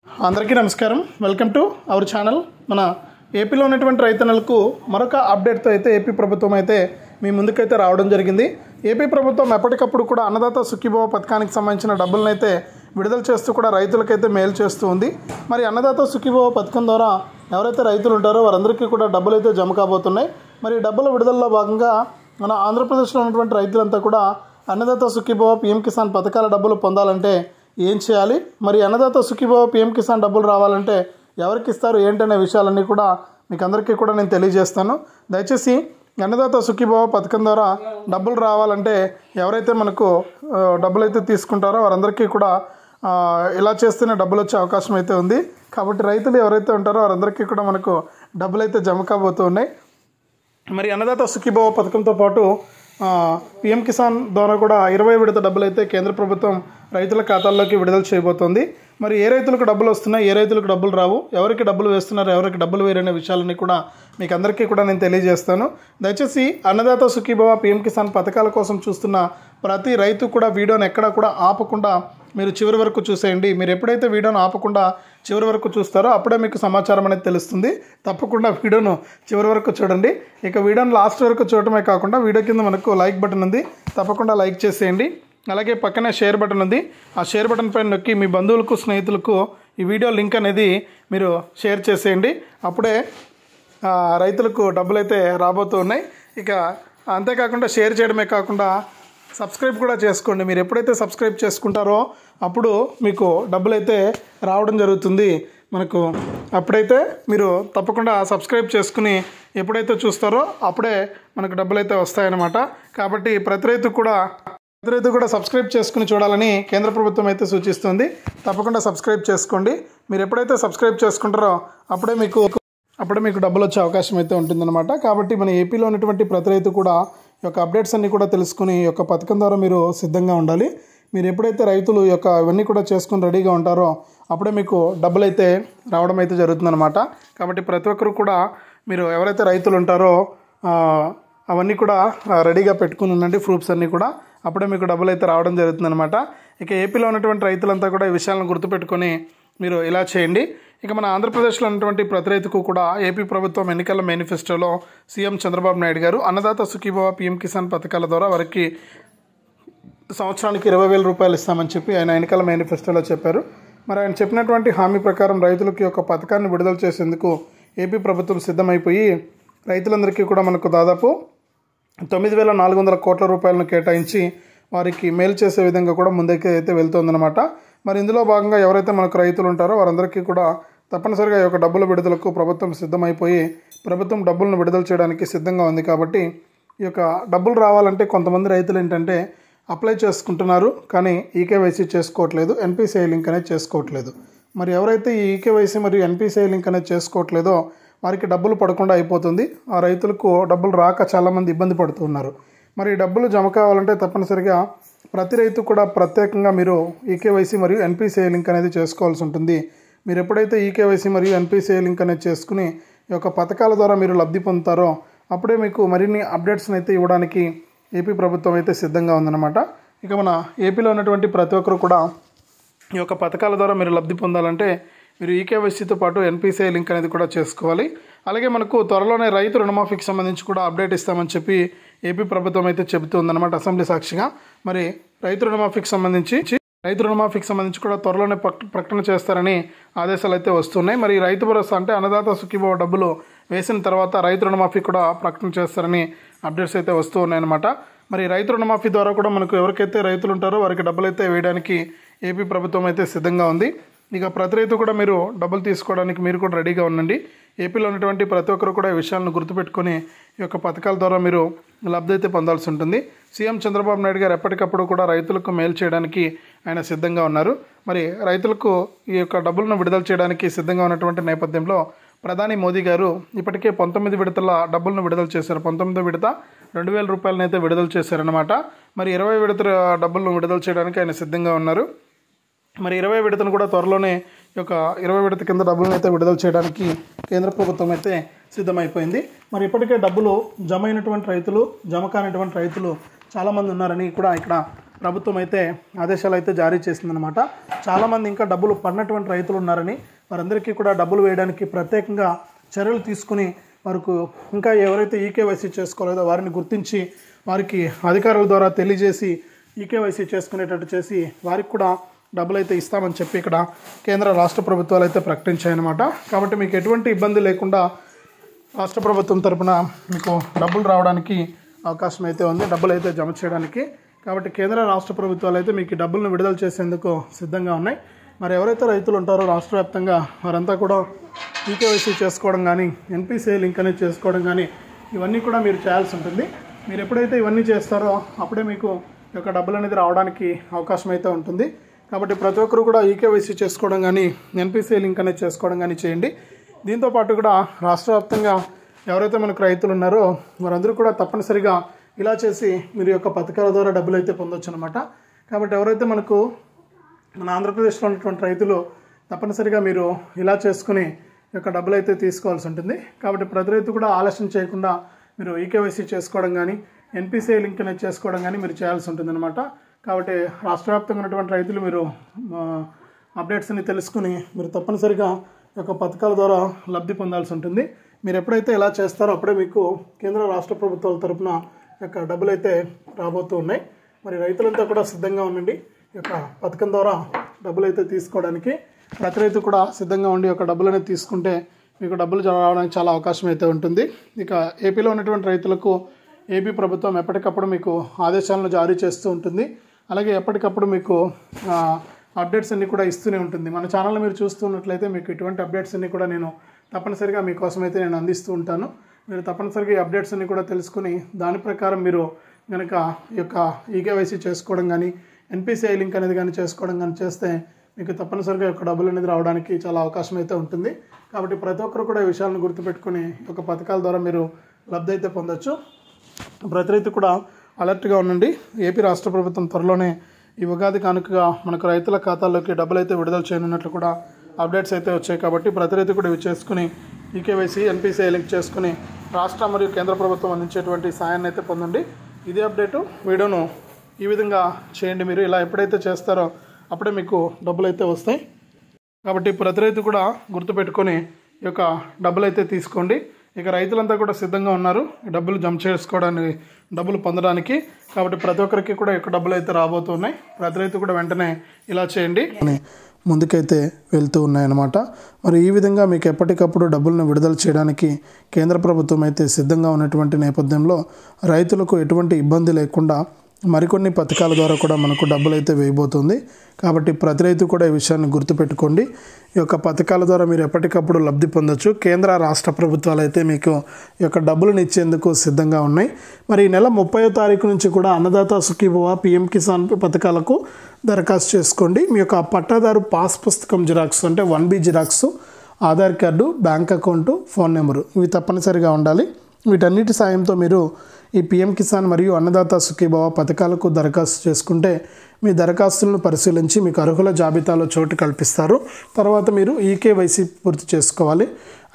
అందరికీ నమస్కారం. Welcome to our channel. మన ఏపీలో ఉన్నటువంటి రైతన్నలకు మరొక అప్డేట్తో అయితే ఏపీ ప్రభుత్వం అయితే మీ ముందుకైతే రావడం జరిగింది. ఏపీ ప్రభుత్వం ఎప్పటికప్పుడు కూడా అన్నదాత సుఖీభవ పథకానికి సంబంధించిన డబ్బులను అయితే విడుదల చేస్తూ కూడా రైతులకైతే మేలు చేస్తూ ఉంది. మరి అన్నదాత సుఖీభవ పథకం ద్వారా ఎవరైతే రైతులు ఉంటారో వారందరికీ కూడా డబ్బులు అయితే జమ కాబోతున్నాయి. మరి డబ్బుల విడుదలలో భాగంగా మన ఆంధ్రప్రదేశ్లో ఉన్నటువంటి రైతులంతా కూడా అన్నదాత సుఖీభవ పీఎం కిసాన్ పథకాల డబ్బులు పొందాలంటే ఏం చేయాలి, మరి అన్నదాత సుఖీభవ పీఎం కిసాన్ డబ్బులు రావాలంటే ఎవరికి ఇస్తారు ఏంటనే విషయాలన్నీ కూడా మీకు అందరికీ కూడా నేను తెలియజేస్తాను. దయచేసి అన్నదాత సుఖీభవ పథకం ద్వారా డబ్బులు రావాలంటే ఎవరైతే మనకు డబ్బులు అయితే తీసుకుంటారో వారందరికీ కూడా ఇలా చేస్తేనే డబ్బులు వచ్చే అవకాశం అయితే ఉంది. కాబట్టి రైతులు ఎవరైతే ఉంటారో వారందరికీ కూడా మనకు డబ్బులు అయితే జమ కాబోతూ ఉన్నాయి. మరి అన్నదాత సుఖీభవ పథకంతో పాటు పీఎం కిసాన్ ద్వారా కూడా 20 విడత డబ్బులు అయితే కేంద్ర ప్రభుత్వం రైతుల ఖాతాల్లోకి విడుదల చేయబోతోంది. మరి ఏ రైతులకు డబ్బులు వస్తున్నాయి, ఏ రైతులకు డబ్బులు రావు, ఎవరికి డబ్బులు వేస్తున్నారు, ఎవరికి డబ్బులు వేరనే విషయాలన్నీ కూడా మీకు అందరికీ కూడా నేను తెలియజేస్తాను. దయచేసి అన్నదాత సుఖీభవ పీఎం కిసాన్ పథకాల కోసం చూస్తున్న ప్రతి రైతు కూడా వీడియోని ఎక్కడా కూడా ఆపకుండా మీరు చివరి వరకు చూసేయండి. మీరు ఎప్పుడైతే వీడియోను ఆపకుండా చివరి వరకు చూస్తారో అప్పుడే మీకు సమాచారం అనేది తెలుస్తుంది. తప్పకుండా వీడియోను చివరి వరకు చూడండి. ఇక వీడియోను లాస్ట్ వరకు చూడటమే కాకుండా వీడియో కింద మనకు లైక్ బటన్ ఉంది, తప్పకుండా లైక్ చేసేయండి. అలాగే పక్కనే షేర్ బటన్ ఉంది, ఆ షేర్ బటన్ పైన నొక్కి మీ బంధువులకు స్నేహితులకు ఈ వీడియో లింక్ అనేది మీరు షేర్ చేసేయండి. అప్పుడే రైతులకు డబ్బులు అయితే రాబోతూ ఉన్నాయి. ఇక అంతేకాకుండా షేర్ చేయడమే కాకుండా సబ్స్క్రైబ్ కూడా చేసుకోండి. మీరు ఎప్పుడైతే సబ్స్క్రైబ్ చేసుకుంటారో అప్పుడు మీకు డబ్బులు అయితే రావడం జరుగుతుంది. మనకు అప్పుడైతే మీరు తప్పకుండా సబ్స్క్రైబ్ చేసుకుని ఎప్పుడైతే చూస్తారో అప్పుడే మనకు డబ్బులు అయితే వస్తాయన్నమాట. కాబట్టి ప్రతి రైతు కూడా సబ్స్క్రైబ్ చేసుకుని చూడాలని కేంద్ర ప్రభుత్వం అయితే సూచిస్తుంది. తప్పకుండా సబ్స్క్రైబ్ చేసుకోండి. మీరు ఎప్పుడైతే సబ్స్క్రైబ్ చేసుకుంటారో అప్పుడే మీకు డబ్బులు వచ్చే అవకాశం అయితే ఉంటుందన్నమాట. కాబట్టి మన ఏపీలో ఉన్నటువంటి ప్రతి రైతు కూడా ఈ యొక్క అప్డేట్స్ అన్నీ కూడా తెలుసుకుని ఈ యొక్క పథకం ద్వారా మీరు సిద్ధంగా ఉండాలి. మీరు ఎప్పుడైతే రైతులు యొక్క ఇవన్నీ కూడా చేసుకుని రెడీగా ఉంటారో అప్పుడే మీకు డబ్బులు అయితే రావడం అయితే జరుగుతుందన్నమాట. కాబట్టి ప్రతి ఒక్కరు కూడా మీరు ఎవరైతే రైతులు ఉంటారో అవన్నీ కూడా రెడీగా పెట్టుకుని ఉండండి, ప్రూఫ్స్ అన్నీ కూడా. అప్పుడే మీకు డబ్బులు అయితే రావడం జరుగుతుందన్నమాట. ఇక ఏపీలో ఉన్నటువంటి రైతులంతా కూడా ఈ విషయాలను గుర్తుపెట్టుకొని మీరు ఇలా చేయండి. ఇక మన ఆంధ్రప్రదేశ్లో ఉన్నటువంటి ప్రతి రైతుకు కూడా ఏపీ ప్రభుత్వం ఎన్నికల మేనిఫెస్టోలో సీఎం చంద్రబాబు నాయుడు గారు అన్నదాత సుఖీభవ పీఎం కిసాన్ పథకాల ద్వారా వారికి సంవత్సరానికి 20,000 రూపాయలు ఇస్తామని చెప్పి ఆయన ఎన్నికల మేనిఫెస్టోలో చెప్పారు. మరి ఆయన చెప్పినటువంటి హామీ ప్రకారం రైతులకి ఒక పథకాన్ని విడుదల చేసేందుకు ఏపీ ప్రభుత్వం సిద్ధమైపోయి రైతులందరికీ కూడా మనకు దాదాపు 9,400 కోట్ల రూపాయలను కేటాయించి వారికి మేలు చేసే విధంగా కూడా ముందుకు అయితే వెళ్తుందన్నమాట. మరి ఇందులో భాగంగా ఎవరైతే మనకు రైతులు ఉంటారో వారందరికీ కూడా తప్పనిసరిగా ఈ యొక్క డబ్బుల విడుదలకు ప్రభుత్వం సిద్ధమైపోయి ప్రభుత్వం డబ్బులను విడుదల చేయడానికి సిద్ధంగా ఉంది. కాబట్టి ఈ యొక్క డబ్బులు రావాలంటే కొంతమంది రైతులు ఏంటంటే అప్లై చేసుకుంటున్నారు, కానీ ఈకేవైసీ చేసుకోవట్లేదు, ఎన్పిసిఐ లింక్ అనేది చేసుకోవట్లేదు. మరి ఎవరైతే ఈ ఈకేవైసీ మరియు ఎన్పిసిఐ లింక్ అనేది చేసుకోవట్లేదో వారికి డబ్బులు పడకుండా అయిపోతుంది. ఆ రైతులకు డబ్బులు రాక చాలామంది ఇబ్బంది పడుతున్నారు. మరి డబ్బులు జమ కావాలంటే తప్పనిసరిగా ప్రతి రైతు కూడా ప్రత్యేకంగా మీరు ఈకేవైసీ మరియు ఎన్పిసిఐ లింక్ అనేది చేసుకోవాల్సి ఉంటుంది. మీరు ఎప్పుడైతే ఈకేవైసీ మరియు ఎన్పిసిఐ లింక్ అనేది చేసుకుని ఈ యొక్క పథకాల ద్వారా మీరు లబ్ధి పొందుతారో అప్పుడే మీకు మరిన్ని అప్డేట్స్ని అయితే ఇవ్వడానికి ఏపీ ప్రభుత్వం అయితే సిద్ధంగా ఉందన్నమాట. ఇక మన ఏపీలో ఉన్నటువంటి ప్రతి ఒక్కరు కూడా ఈ యొక్క పథకాల ద్వారా మీరు లబ్ధి పొందాలంటే మీరు ఈకేవైసీతో పాటు ఎన్పిసిఐ లింక్ అనేది కూడా చేసుకోవాలి. అలాగే మనకు త్వరలోనే రైతు రుణమాఫీకి సంబంధించి కూడా అప్డేట్ ఇస్తామని చెప్పి ఏపీ ప్రభుత్వం అయితే చెబుతుందన్నమాట అసెంబ్లీ సాక్షిగా. మరి రైతు రుణమాఫీకి సంబంధించి కూడా త్వరలోనే ప్రకటన చేస్తారని ఆదేశాలు అయితే వస్తున్నాయి. మరి రైతు భరోసా అంటే అన్నదాత సుఖీభవ డబ్బులు వేసిన తర్వాత రైతు రుణమాఫీ కూడా ప్రకటన చేస్తారని అప్డేట్స్ అయితే వస్తూ ఉన్నాయన్నమాట. మరి రైతు రుణమాఫీ ద్వారా కూడా మనకు ఎవరికైతే రైతులు ఉంటారో వారికి డబ్బులు అయితే వేయడానికి ఏపీ ప్రభుత్వం అయితే సిద్ధంగా ఉంది. ఇక ప్రతి రైతు కూడా మీరు డబ్బులు తీసుకోవడానికి మీరు కూడా రెడీగా ఉండండి. ఏపీలో ఉన్నటువంటి ప్రతి ఒక్కరు కూడా ఈ విషయాలను గుర్తుపెట్టుకొని ఈ యొక్క పథకాల ద్వారా మీరు లబ్ధి అయితే పొందాల్సి ఉంటుంది. సీఎం చంద్రబాబు నాయుడు గారు ఎప్పటికప్పుడు కూడా రైతులకు మేలు చేయడానికి ఆయన సిద్ధంగా ఉన్నారు. మరి రైతులకు ఈ యొక్క డబ్బులను విడుదల చేయడానికి సిద్ధంగా ఉన్నటువంటి నేపథ్యంలో ప్రధాని మోదీ గారు ఇప్పటికే 19 విడతల డబ్బులను విడుదల చేశారు. 19వ విడత 2,000 రూపాయలను అయితే విడుదల చేశారన్నమాట. మరి 20 విడత డబ్బులను విడుదల చేయడానికి ఆయన సిద్ధంగా ఉన్నారు. మరి 20 విడతను కూడా త్వరలోనే ఈ యొక్క 20 విడత కింద డబ్బులను అయితే విడుదల చేయడానికి కేంద్ర ప్రభుత్వం అయితే సిద్ధమైపోయింది. మరి ఇప్పటికే డబ్బులు జమ అయినటువంటి రైతులు, జమ కానిటువంటి రైతులు చాలామంది ఉన్నారని కూడా ఇక్కడ ప్రభుత్వం అయితే ఆదేశాలు అయితే జారీ చేసిందనమాట. చాలామంది ఇంకా డబ్బులు పడినటువంటి రైతులు ఉన్నారని వారందరికీ కూడా డబ్బులు వేయడానికి ప్రత్యేకంగా చర్యలు తీసుకుని వారికి ఇంకా ఎవరైతే ఈకేవైసీ చేసుకోలేదో వారిని గుర్తించి వారికి అధికారుల ద్వారా తెలియజేసి ఈకేవైసీ చేసుకునేటట్టు చేసి వారికి కూడా డబ్బులు అయితే ఇస్తామని చెప్పి ఇక్కడ కేంద్ర రాష్ట్ర ప్రభుత్వాలు అయితే ప్రకటించాయన్నమాట. కాబట్టి మీకు ఎటువంటి ఇబ్బంది లేకుండా రాష్ట్ర ప్రభుత్వం తరపున మీకు డబ్బులు రావడానికి అవకాశం అయితే ఉంది, డబ్బులు అయితే జమ చేయడానికి. కాబట్టి కేంద్ర రాష్ట్ర ప్రభుత్వాలు అయితే మీకు డబ్బులను విడుదల చేసేందుకు సిద్ధంగా ఉన్నాయి. మరి ఎవరైతే రైతులు ఉంటారో రాష్ట్ర వ్యాప్తంగా వారంతా కూడా ఈకేవైసీ చేసుకోవడం కానీ ఎన్పిసిఐ లింక్ అనేది చేసుకోవడం కానీ ఇవన్నీ కూడా మీరు చేయాల్సి ఉంటుంది. మీరు ఎప్పుడైతే ఇవన్నీ చేస్తారో అప్పుడే మీకు ఈ యొక్క డబ్బులు అనేది రావడానికి అవకాశం అయితే ఉంటుంది. కాబట్టి ప్రతి ఒక్కరు కూడా ఈకేవైసీ చేసుకోవడం కానీ ఎన్పిసిఐ లింక్ అనేది చేసుకోవడం కానీ చేయండి. దీంతోపాటు కూడా రాష్ట్ర వ్యాప్తంగా ఎవరైతే మనకు రైతులు ఉన్నారో వారందరూ కూడా తప్పనిసరిగా ఇలా చేసి మీరు యొక్క పథకాల ద్వారా డబ్బులు అయితే పొందొచ్చు అనమాట. కాబట్టి ఎవరైతే మనకు మన ఆంధ్రప్రదేశ్లో ఉన్నటువంటి రైతులు తప్పనిసరిగా మీరు ఇలా చేసుకుని ఈ యొక్క డబ్బులు అయితే తీసుకోవాల్సి ఉంటుంది. కాబట్టి ప్రతి రైతు కూడా ఆలస్యం చేయకుండా మీరు ఈకేవైసీ చేసుకోవడం కానీ ఎన్పిసిఐ లింక్ అనేది చేసుకోవడం కానీ మీరు చేయాల్సి ఉంటుందన్నమాట. కాబట్టి రాష్ట్ర వ్యాప్తంగా ఉన్నటువంటి రైతులు మీరు అప్డేట్స్ని తెలుసుకుని మీరు తప్పనిసరిగా ఈ యొక్క పథకాల ద్వారా లబ్ధి పొందాల్సి ఉంటుంది. మీరు ఎప్పుడైతే ఇలా చేస్తారో అప్పుడే మీకు కేంద్ర రాష్ట్ర ప్రభుత్వాల తరపున యొక్క డబ్బులు అయితే రాబోతూ ఉన్నాయి. మరి రైతులంతా కూడా సిద్ధంగా ఉండండి. ఈ యొక్క పథకం ద్వారా డబ్బులు అయితే తీసుకోవడానికి ప్రతి రైతు కూడా సిద్ధంగా ఉండి ఒక డబ్బులు అనేది తీసుకుంటే మీకు డబ్బులు రావడానికి చాలా అవకాశం అయితే ఉంటుంది. ఇక ఏపీలో ఉన్నటువంటి రైతులకు ఏపీ ప్రభుత్వం ఎప్పటికప్పుడు మీకు ఆదేశాలను జారీ చేస్తూ ఉంటుంది. అలాగే ఎప్పటికప్పుడు మీకు అప్డేట్స్ అన్నీ కూడా ఇస్తూనే ఉంటుంది. మన ఛానల్ మీరు చూస్తున్నట్లయితే మీకు ఇటువంటి అప్డేట్స్ అన్నీ కూడా నేను తప్పనిసరిగా మీకోసం అయితే నేను అందిస్తూ ఉంటాను. మీరు తప్పనిసరిగా ఈ అప్డేట్స్ అన్నీ కూడా తెలుసుకుని దాని ప్రకారం మీరు కనుక ఈ యొక్క ఈకేవైసీ చేసుకోవడం కానీ ఎన్పిసిఐ లింక్ అనేది కానీ చేసుకోవడం కానీ చేస్తే మీకు తప్పనిసరిగా యొక్క డబ్బులు అనేది రావడానికి చాలా అవకాశం అయితే ఉంటుంది. కాబట్టి ప్రతి ఒక్కరు కూడా ఈ విషయాలను గుర్తుపెట్టుకుని ఈ యొక్క పథకాల ద్వారా మీరు లబ్ధి అయితే పొందొచ్చు. ప్రతి రైతు కూడా అలర్ట్గా ఉండండి. ఏపీ రాష్ట్ర ప్రభుత్వం త్వరలోనే ఈ ఉగాది కానుకగా మనకు రైతుల ఖాతాల్లోకి డబ్బులు అయితే విడుదల చేయనున్నట్లు కూడా అప్డేట్స్ అయితే వచ్చాయి. కాబట్టి ప్రతి రైతు కూడా ఇవి చేసుకుని ఈకేవైసీ ఎన్పిసిఐ లింక్ చేసుకుని రాష్ట్ర మరియు కేంద్ర ప్రభుత్వం అందించేటువంటి సాయాన్ని అయితే పొందండి. ఇదే అప్డేటు వీడియోను ఈ విధంగా చేయండి. మీరు ఇలా ఎప్పుడైతే చేస్తారో అప్పుడే మీకు డబ్బులు అయితే వస్తాయి. కాబట్టి ప్రతి రైతు కూడా గుర్తుపెట్టుకొని ఈ యొక్క డబ్బులు అయితే తీసుకోండి. ఇక రైతులంతా కూడా సిద్ధంగా ఉన్నారు ఈ డబ్బులు జమ చేసుకోవడానికి, డబ్బులు పొందడానికి. కాబట్టి ప్రతి ఒక్కరికి కూడా ఈ యొక్క డబ్బులు అయితే రాబోతున్నాయి. ప్రతి రైతు కూడా వెంటనే ఇలా చేయండి ముందుకైతే వెళ్తూ ఉన్నాయన్నమాట. మరి ఈ విధంగా మీకు ఎప్పటికప్పుడు డబ్బులను విడుదల చేయడానికి కేంద్ర ప్రభుత్వం అయితే సిద్ధంగా ఉన్నటువంటి నేపథ్యంలో రైతులకు ఎటువంటి ఇబ్బంది లేకుండా మరికొన్ని పథకాల ద్వారా కూడా మనకు డబ్బులు అయితే వేయబోతుంది. కాబట్టి ప్రతి రైతు కూడా ఈ విషయాన్ని గుర్తుపెట్టుకోండి. ఈ యొక్క పథకాల ద్వారా మీరు ఎప్పటికప్పుడు లబ్ధి పొందొచ్చు. కేంద్ర రాష్ట్ర ప్రభుత్వాలు అయితే మీకు ఈ యొక్క డబ్బులను ఇచ్చేందుకు సిద్ధంగా ఉన్నాయి. మరి ఈ నెల 30వ తారీఖు నుంచి కూడా అన్నదాత సుఖీభవ, పిఎం కిసాన్ పథకాలకు దరఖాస్తు చేసుకోండి. మీ యొక్క పట్టాదారు పాస్ పుస్తకం జిరాక్స్ అంటే 1B xerox, Aadhaar card, bank account, phone number ఇవి తప్పనిసరిగా ఉండాలి. వీటన్నిటి సాయంతో మీరు ఈ పిఎం కిసాన్ మరియు అన్నదాత సుఖీభవ పథకాలకు దరఖాస్తు చేసుకుంటే మీ దరఖాస్తులను పరిశీలించి మీకు అర్హుల జాబితాలో చోటు కల్పిస్తారు. తర్వాత మీరు ఈకేవైసీ పూర్తి చేసుకోవాలి.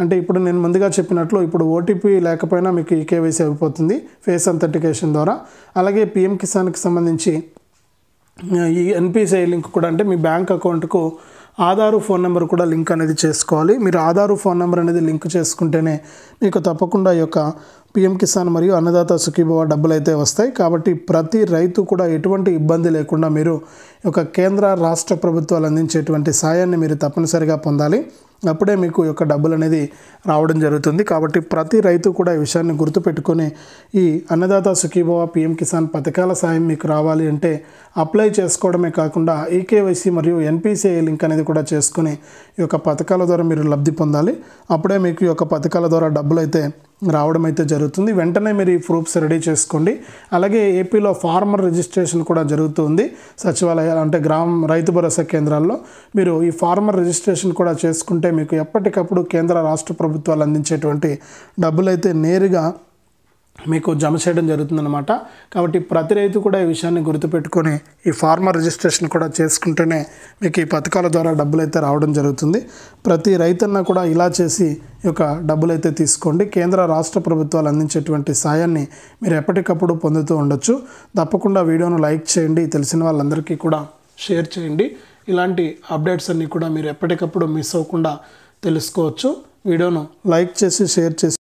అంటే ఇప్పుడు నేను ముందుగా చెప్పినట్లు ఇప్పుడు ఓటీపీ లేకపోయినా మీకు ఈకేవైసీ అయిపోతుంది ఫేస్ అథెంటికేషన్ ద్వారా. అలాగే పిఎం కిసాన్కి సంబంధించి ఈ ఎన్పిసిఐ లింక్ కూడా అంటే మీ బ్యాంక్ అకౌంట్కు ఆధారు ఫోన్ నెంబర్ కూడా లింక్ అనేది చేసుకోవాలి. మీరు ఆధారు ఫోన్ నెంబర్ అనేది లింక్ చేసుకుంటేనే మీకు తప్పకుండా ఈ యొక్క పిఎం కిసాన్ మరియు అన్నదాత సుఖీభవ డబ్బులు అయితే వస్తాయి. కాబట్టి ప్రతి రైతు కూడా ఎటువంటి ఇబ్బంది లేకుండా మీరు ఈ యొక్క కేంద్ర రాష్ట్ర ప్రభుత్వాలు అందించేటువంటి సాయాన్ని మీరు తప్పనిసరిగా పొందాలి. అప్పుడే మీకు యొక్క డబ్బులు అనేది రావడం జరుగుతుంది. కాబట్టి ప్రతి రైతు కూడా ఈ విషయాన్ని గుర్తుపెట్టుకొని ఈ అన్నదాత సుఖీభవ, పిఎం కిసాన్ పథకాల సాయం మీకు రావాలి అంటే అప్లై చేసుకోవడమే కాకుండా ఈకేవైసీ మరియు ఎన్పిసిఐ లింక్ అనేది కూడా చేసుకుని ఈ యొక్క పథకాల ద్వారా మీరు లబ్ధి పొందాలి. అప్పుడే మీకు ఈ యొక్క పథకాల ద్వారా డబ్బులు అయితే రావడం అయితే జరుగుతుంది. వెంటనే మీరు ఈ ప్రూఫ్స్ రెడీ చేసుకోండి. అలాగే ఏపీలో ఫార్మర్ రిజిస్ట్రేషన్ కూడా జరుగుతుంది. సచివాలయాలు అంటే రైతు భరోసా కేంద్రాల్లో మీరు ఈ ఫార్మర్ రిజిస్ట్రేషన్ కూడా చేసుకుంటే మీకు ఎప్పటికప్పుడు కేంద్ర రాష్ట్ర ప్రభుత్వాలు అందించేటువంటి డబ్బులు అయితే నేరుగా మీకు జమ చేయడం జరుగుతుందన్నమాట. కాబట్టి ప్రతి రైతు కూడా ఈ విషయాన్ని గుర్తుపెట్టుకొని ఈ ఫార్మర్ రిజిస్ట్రేషన్ కూడా చేసుకుంటేనే మీకు ఈ పథకాల ద్వారా డబ్బులు అయితే రావడం జరుగుతుంది. ప్రతి రైతన్న కూడా ఇలా చేసి ఈ యొక్క డబ్బులు అయితే తీసుకోండి. కేంద్ర రాష్ట్ర ప్రభుత్వాలు అందించేటువంటి సాయాన్ని మీరు ఎప్పటికప్పుడు పొందుతూ ఉండొచ్చు. తప్పకుండా వీడియోను లైక్ చేయండి, తెలిసిన వాళ్ళందరికీ కూడా షేర్ చేయండి. ఇలాంటి అప్డేట్స్ అన్నీ కూడా మీరు ఎప్పటికప్పుడు మిస్ అవ్వకుండా తెలుసుకోవచ్చు. వీడియోను లైక్ చేసి షేర్ చేసి